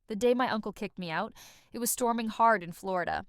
The day my uncle kicked me out, it was storming hard in Florida.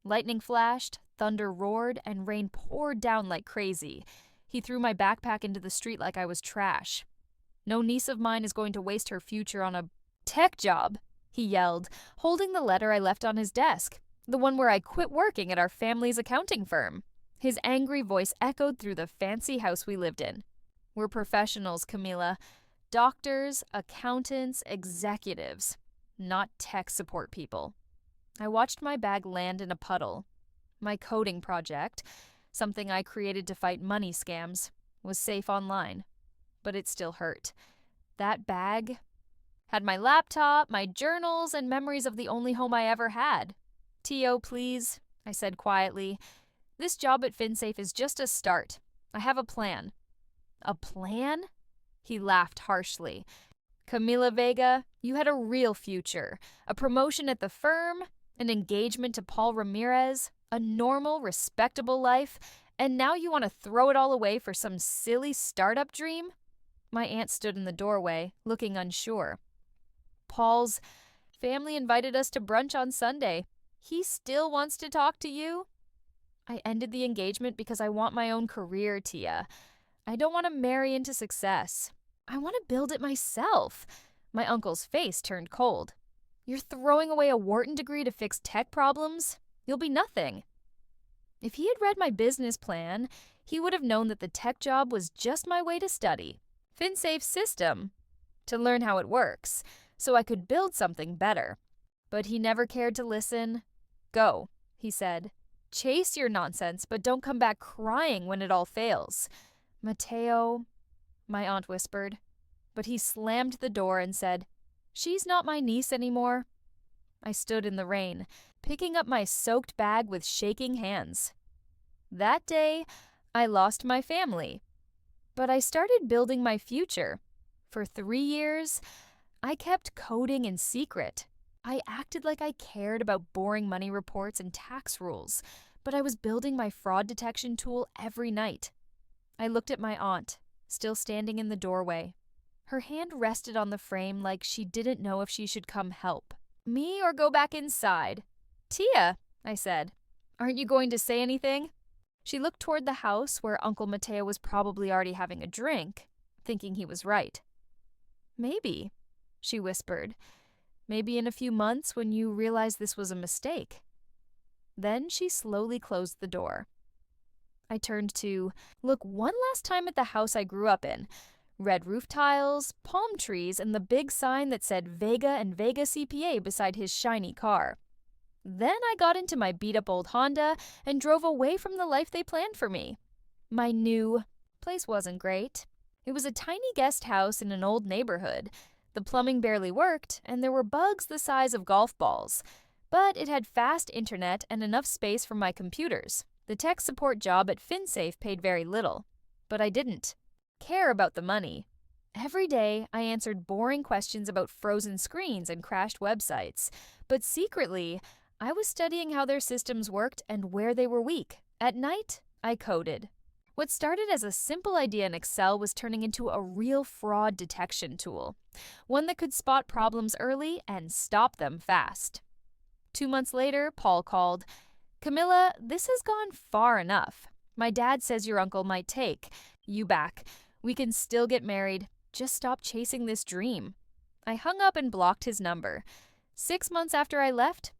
Lightning flashed, thunder roared, and rain poured down like crazy. He threw my backpack into the street like I was trash. "No niece of mine is going to waste her future on a tech job," he yelled, holding the letter I left on his desk, the one where I quit working at our family's accounting firm. His angry voice echoed through the fancy house we lived in. "We're professionals, Camila. Doctors, accountants, executives. Not tech support people." I watched my bag land in a puddle. My coding project, something I created to fight money scams, was safe online. But it still hurt. That bag had my laptop, my journals, and memories of the only home I ever had. "T.O., please," I said quietly. "This job at FinSafe is just a start. I have a plan." "A plan?" He laughed harshly. "Camila Vega, you had a real future. A promotion at the firm, an engagement to Paul Ramirez, a normal, respectable life, and now you want to throw it all away for some silly startup dream?" My aunt stood in the doorway, looking unsure. "Paul's family invited us to brunch on Sunday. He still wants to talk to you?" "I ended the engagement because I want my own career, Tia. I don't want to marry into success. I want to build it myself." My uncle's face turned cold. "You're throwing away a Wharton degree to fix tech problems? You'll be nothing." If he had read my business plan, he would have known that the tech job was just my way to study FinSafe's system, to learn how it works, so I could build something better. But he never cared to listen. "Go," he said. "Chase your nonsense, but don't come back crying when it all fails." "Mateo," my aunt whispered. But he slammed the door and said, "She's not my niece anymore." I stood in the rain, picking up my soaked bag with shaking hands. That day, I lost my family. But I started building my future. For 3 years, I kept coding in secret. I acted like I cared about boring money reports and tax rules, but I was building my fraud detection tool every night. I looked at my aunt, still standing in the doorway. Her hand rested on the frame like she didn't know if she should come help me or go back inside. "Tia," I said, "aren't you going to say anything?" She looked toward the house where Uncle Mateo was probably already having a drink, thinking he was right. "Maybe," she whispered. "Maybe in a few months when you realize this was a mistake." Then she slowly closed the door. I turned to look one last time at the house I grew up in. Red roof tiles, palm trees, and the big sign that said Vega and Vega CPA beside his shiny car. Then I got into my beat-up old Honda and drove away from the life they planned for me. My new place wasn't great. It was a tiny guest house in an old neighborhood. The plumbing barely worked, and there were bugs the size of golf balls. But it had fast internet and enough space for my computers. The tech support job at FinSafe paid very little. But I didn't care about the money. Every day, I answered boring questions about frozen screens and crashed websites. But secretly, I was studying how their systems worked and where they were weak. At night, I coded. What started as a simple idea in Excel was turning into a real fraud detection tool, one that could spot problems early and stop them fast. 2 months later, Paul called. "Camila, this has gone far enough. My dad says your uncle might take you back. We can still get married. Just stop chasing this dream." I hung up and blocked his number. 6 months after I left,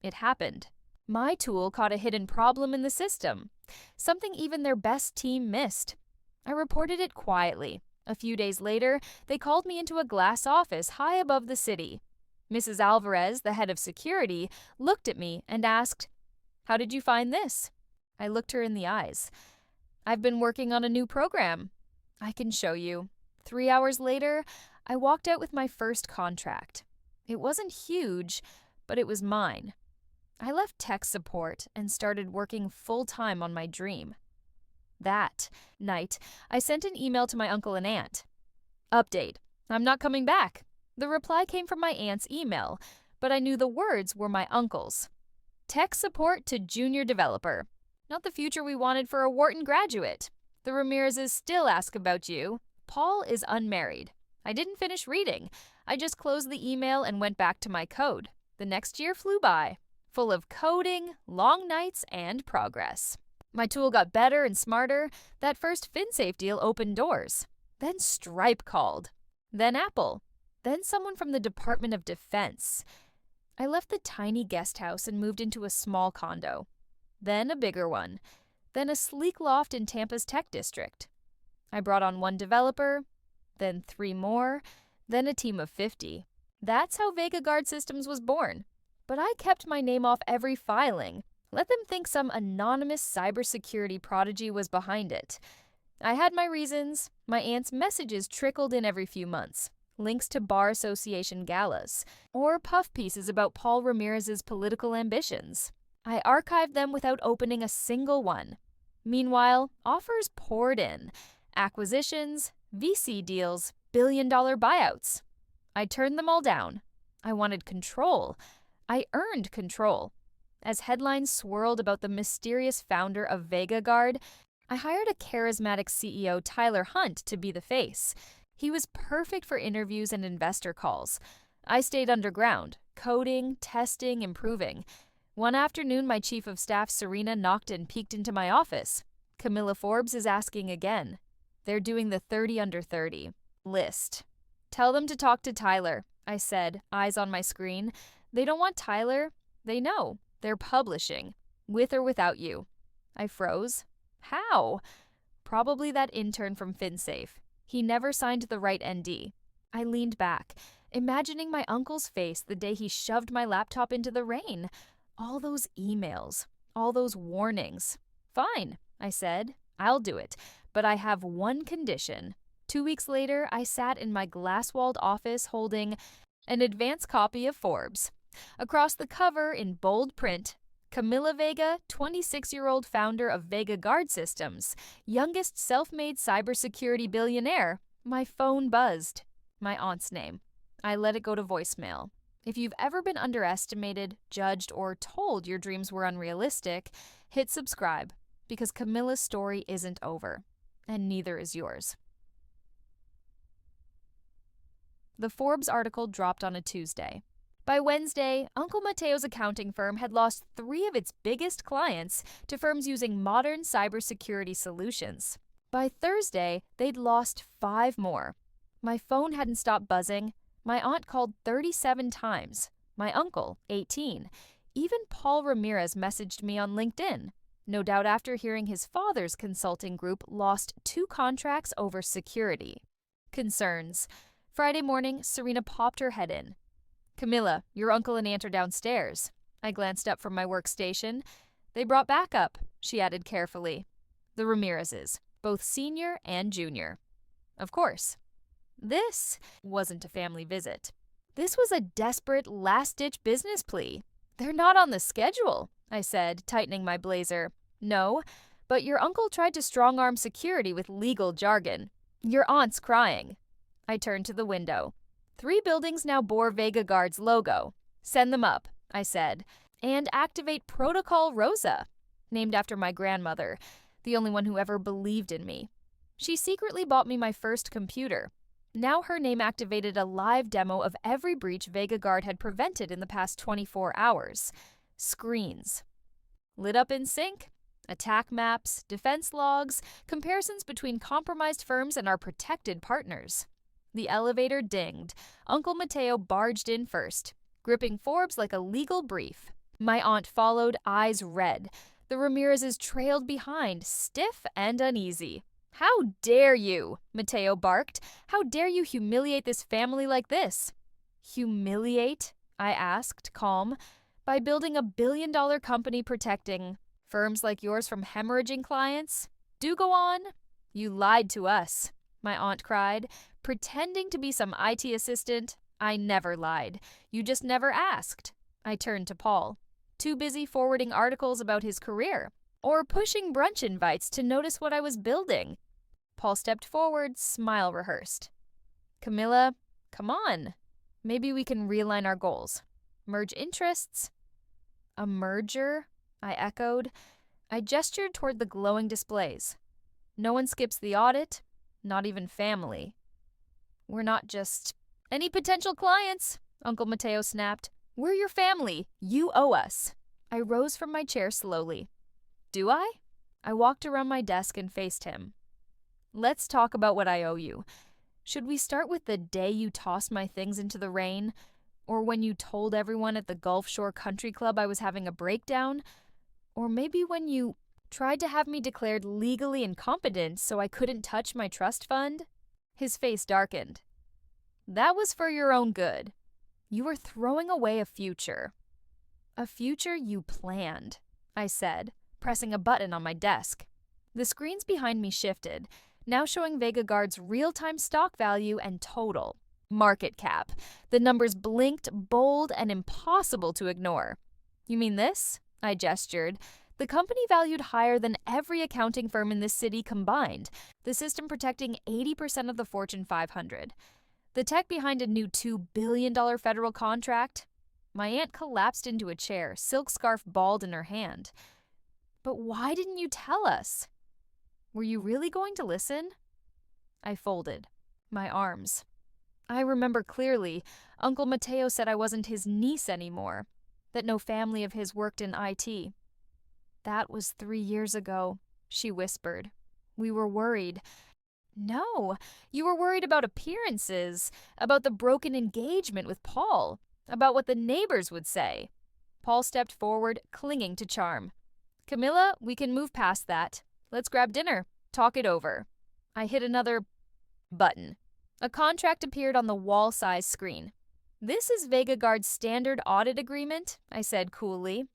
it happened. My tool caught a hidden problem in the system, something even their best team missed. I reported it quietly. A few days later, they called me into a glass office high above the city. Mrs. Alvarez, the head of security, looked at me and asked, "How did you find this?" I looked her in the eyes. "I've been working on a new program. I can show you." 3 hours later, I walked out with my first contract. It wasn't huge, but it was mine. I left tech support and started working full-time on my dream. That night, I sent an email to my uncle and aunt. "Update. I'm not coming back." The reply came from my aunt's email, but I knew the words were my uncle's. "Tech support to junior developer. Not the future we wanted for a Wharton graduate. The Ramirez's still ask about you. Paul is unmarried. I didn't finish reading. I just closed the email and went back to my code. The next year flew by, full of coding, long nights, and progress. My tool got better and smarter. That first FinSafe deal opened doors. Then Stripe called. Then Apple. Then someone from the Department of Defense. I left the tiny guest house and moved into a small condo. Then a bigger one. Then a sleek loft in Tampa's tech district. I brought on one developer, then 3 more, then a team of 50. That's how Vega Guard Systems was born. But I kept my name off every filing. Let them think some anonymous cybersecurity prodigy was behind it. I had my reasons. My aunt's messages trickled in every few months. Links to Bar Association galas, or puff pieces about Paul Ramirez's political ambitions. I archived them without opening a single one. Meanwhile, offers poured in. Acquisitions, VC deals, billion-dollar buyouts. I turned them all down. I wanted control. I earned control. As headlines swirled about the mysterious founder of Vega Guard, I hired a charismatic CEO, Tyler Hunt, to be the face. He was perfect for interviews and investor calls. I stayed underground, coding, testing, improving. One afternoon, my chief of staff, Serena, knocked and peeked into my office. Camilla Forbes is asking again. They're doing the 30 under 30 list. Tell them to talk to Tyler, I said, eyes on my screen. They don't want Tyler. They know. They're publishing. With or without you. I froze. How? Probably that intern from FinSafe. He never signed the right ND. I leaned back, imagining my uncle's face the day he shoved my laptop into the rain. All those emails. All those warnings. Fine, I said. I'll do it. But I have one condition. 2 weeks later, I sat in my glass-walled office holding an advance copy of Forbes. Across the cover, in bold print, Camilla Vega, 26-year-old founder of Vega Guard Systems, youngest self-made cybersecurity billionaire. My phone buzzed. My aunt's name. I let it go to voicemail. If you've ever been underestimated, judged, or told your dreams were unrealistic, hit subscribe, because Camilla's story isn't over, and neither is yours. The Forbes article dropped on a Tuesday. By Wednesday, Uncle Mateo's accounting firm had lost 3 of its biggest clients to firms using modern cybersecurity solutions. By Thursday, they'd lost 5 more. My phone hadn't stopped buzzing. My aunt called 37 times. My uncle, 18. Even Paul Ramirez messaged me on LinkedIn. No doubt after hearing his father's consulting group lost 2 contracts over security. Concerns. Friday morning, Serena popped her head in. Camilla, your uncle and aunt are downstairs. I glanced up from my workstation. They brought backup, she added carefully. The Ramirezes, both senior and junior. Of course. This wasn't a family visit. This was a desperate, last-ditch business plea. They're not on the schedule, I said, tightening my blazer. No, but your uncle tried to strong-arm security with legal jargon. Your aunt's crying. I turned to the window. 3 buildings now bore Vega Guard's logo. Send them up, I said, and activate Protocol Rosa, named after my grandmother, the only one who ever believed in me. She secretly bought me my first computer. Now her name activated a live demo of every breach Vega Guard had prevented in the past 24 hours. Screens. Lit up in sync. Attack maps, defense logs, comparisons between compromised firms and our protected partners. The elevator dinged. Uncle Mateo barged in first, gripping Forbes like a legal brief. My aunt followed, eyes red. The Ramirezes trailed behind, stiff and uneasy. How dare you? Mateo barked. How dare you humiliate this family like this? Humiliate? I asked, calm. By building a billion-dollar company protecting firms like yours from hemorrhaging clients? Do go on. You lied to us, my aunt cried. Pretending to be some IT assistant, I never lied. You just never asked. I turned to Paul, too busy forwarding articles about his career, or pushing brunch invites to notice what I was building. Paul stepped forward, smile rehearsed. Camilla, come on. Maybe we can realign our goals. Merge interests? A merger? I echoed. I gestured toward the glowing displays. No one skips the audit, not even family. We're not just Any potential clients? Uncle Mateo snapped. We're your family. You owe us. I rose from my chair slowly. Do I? I walked around my desk and faced him. Let's talk about what I owe you. Should we start with the day you tossed my things into the rain? Or when you told everyone at the Gulf Shore Country Club I was having a breakdown? Or maybe when you tried to have me declared legally incompetent so I couldn't touch my trust fund? His face darkened. That was for your own good. You were throwing away a future. A future you planned, I said, pressing a button on my desk. The screens behind me shifted, now showing VegaGuard's real-time stock value and total market cap. The numbers blinked, bold, and impossible to ignore. You mean this? I gestured. The company valued higher than every accounting firm in this city combined, the system protecting 80% of the Fortune 500. The tech behind a new $2 billion federal contract. My aunt collapsed into a chair, silk scarf balled in her hand. But why didn't you tell us? Were you really going to listen? I folded my arms. I remember clearly, Uncle Mateo said I wasn't his niece anymore, that no family of his worked in IT. That was 3 years ago, she whispered. We were worried. No, you were worried about appearances, about the broken engagement with Paul, about what the neighbors would say. Paul stepped forward, clinging to Charm. Camilla, we can move past that. Let's grab dinner. Talk it over. I hit another button. A contract appeared on the wall-size screen. This is VegaGuard's standard audit agreement, I said coolly.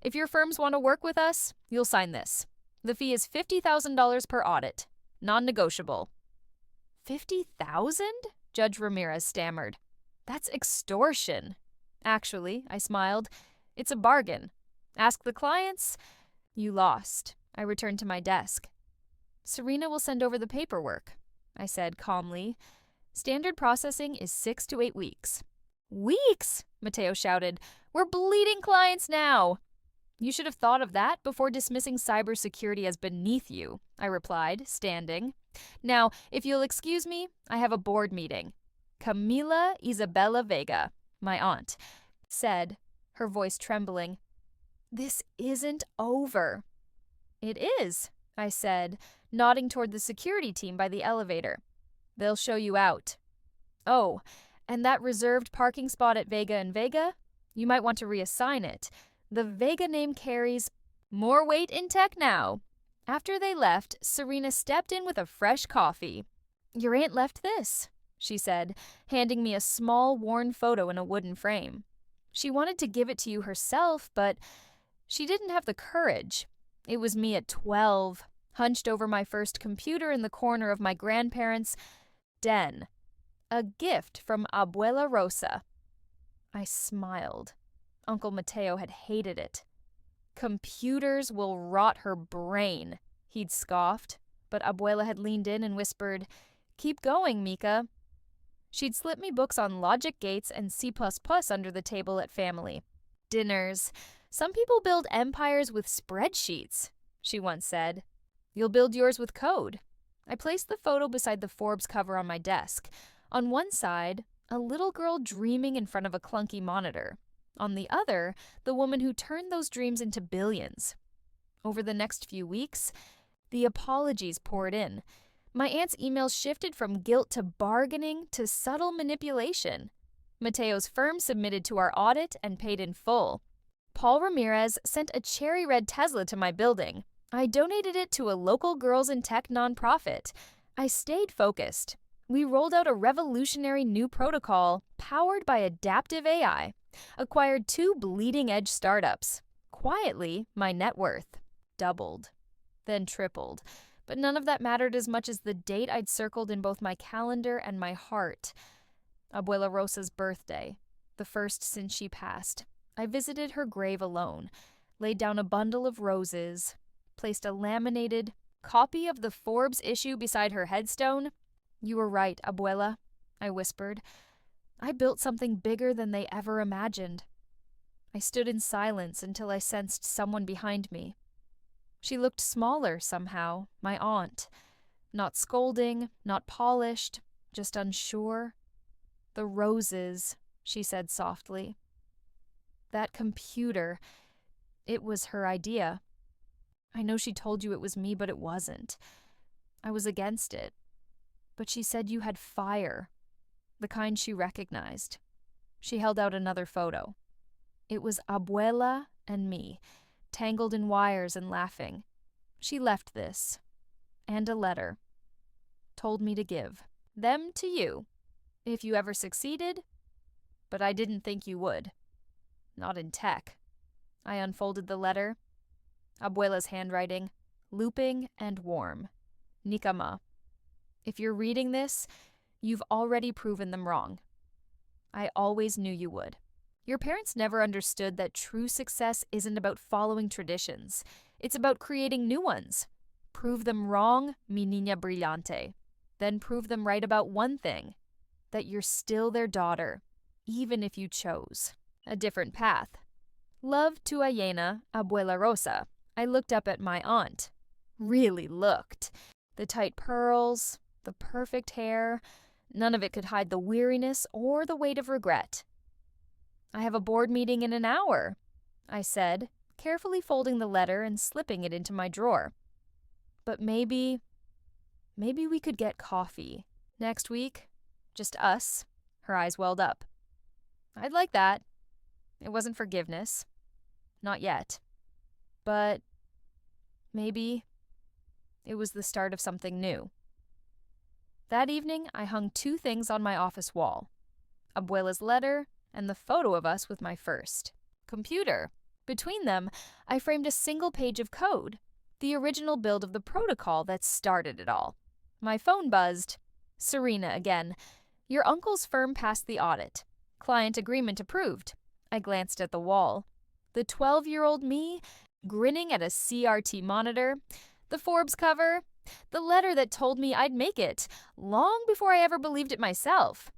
If your firms want to work with us, you'll sign this. The fee is $50,000 per audit. Non-negotiable. 50,000? Judge Ramirez stammered. That's extortion. Actually, I smiled, it's a bargain. Ask the clients. You lost. I returned to my desk. Serena will send over the paperwork, I said calmly. Standard processing is 6 to 8 weeks. Weeks? Mateo shouted. We're bleeding clients now. You should have thought of that before dismissing cybersecurity as beneath you, I replied, standing. Now, if you'll excuse me, I have a board meeting. Camila Isabella Vega, my aunt, said, her voice trembling. This isn't over. It is, I said, nodding toward the security team by the elevator. They'll show you out. Oh, and that reserved parking spot at Vega and Vega? You might want to reassign it. The Vega name carries more weight in tech now. After they left, Serena stepped in with a fresh coffee. Your aunt left this, she said, handing me a small, worn photo in a wooden frame. She wanted to give it to you herself, but she didn't have the courage. It was me at 12, hunched over my first computer in the corner of my grandparents' den. A gift from Abuela Rosa. I smiled. Uncle Mateo had hated it. Computers will rot her brain, he'd scoffed, but Abuela had leaned in and whispered, Keep going, Mika. She'd slip me books on logic gates and C++ under the table at family dinners. Some people build empires with spreadsheets, she once said. You'll build yours with code. I placed the photo beside the Forbes cover on my desk. On one side, a little girl dreaming in front of a clunky monitor. On the other, the woman who turned those dreams into billions. Over the next few weeks, the apologies poured in. My aunt's emails shifted from guilt to bargaining to subtle manipulation. Mateo's firm submitted to our audit and paid in full. Paul Ramirez sent a cherry red Tesla to my building. I donated it to a local girls in tech nonprofit. I stayed focused. We rolled out a revolutionary new protocol powered by adaptive AI. Acquired 2 bleeding-edge startups. Quietly, my net worth doubled, then tripled. But none of that mattered as much as the date I'd circled in both my calendar and my heart. Abuela Rosa's birthday, the first since she passed. I visited her grave alone, laid down a bundle of roses, placed a laminated copy of the Forbes issue beside her headstone. You were right, Abuela, I whispered. I built something bigger than they ever imagined. I stood in silence until I sensed someone behind me. She looked smaller somehow, my aunt. Not scolding, not polished, just unsure. "The roses," she said softly. "That computer, it was her idea. I know she told you it was me, but it wasn't. I was against it. But she said you had fire, the kind she recognized." She held out another photo. It was Abuela and me, tangled in wires and laughing. She left this, and a letter. Told me to give them to you, if you ever succeeded, but I didn't think you would. Not in tech. I unfolded the letter. Abuela's handwriting, looping and warm. Nikama. If you're reading this, you've already proven them wrong. I always knew you would. Your parents never understood that true success isn't about following traditions. It's about creating new ones. Prove them wrong, mi niña brillante. Then prove them right about one thing, that you're still their daughter, even if you chose a different path. Love to Ayena, Abuela Rosa. I looked up at my aunt. Really looked. The tight pearls, the perfect hair, none of it could hide the weariness or the weight of regret. "I have a board meeting in an hour," I said, carefully folding the letter and slipping it into my drawer. "But maybe we could get coffee next week. Just us." Her eyes welled up. "I'd like that." It wasn't forgiveness. Not yet. But maybe it was the start of something new. That evening, I hung 2 things on my office wall. Abuela's letter and the photo of us with my first computer. Between them, I framed a single page of code, the original build of the protocol that started it all. My phone buzzed. Serena again. "Your uncle's firm passed the audit. Client agreement approved." I glanced at the wall. The 12-year-old me, grinning at a CRT monitor, the Forbes cover, the letter that told me I'd make it, long before I ever believed it myself.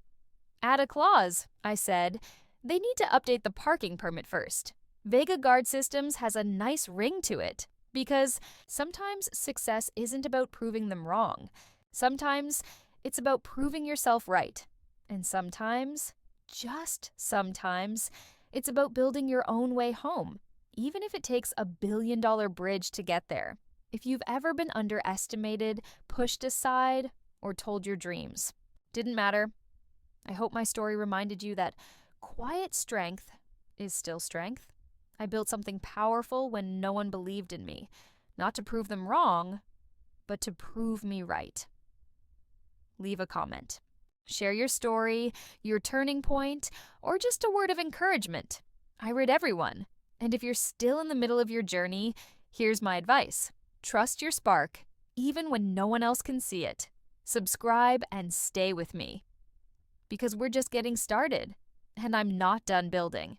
"Add a clause," I said. "They need to update the parking permit first. Vega Guard Systems has a nice ring to it, because sometimes success isn't about proving them wrong. Sometimes it's about proving yourself right. And sometimes, just sometimes, it's about building your own way home, even if it takes a billion-dollar bridge to get there. If you've ever been underestimated, pushed aside, or told your dreams, didn't matter. I hope my story reminded you that quiet strength is still strength. I built something powerful when no one believed in me, not to prove them wrong, but to prove me right." Leave a comment. Share your story, your turning point, or just a word of encouragement. I read everyone. And if you're still in the middle of your journey, here's my advice. Trust your spark, even when no one else can see it. Subscribe and stay with me. Because we're just getting started, and I'm not done building.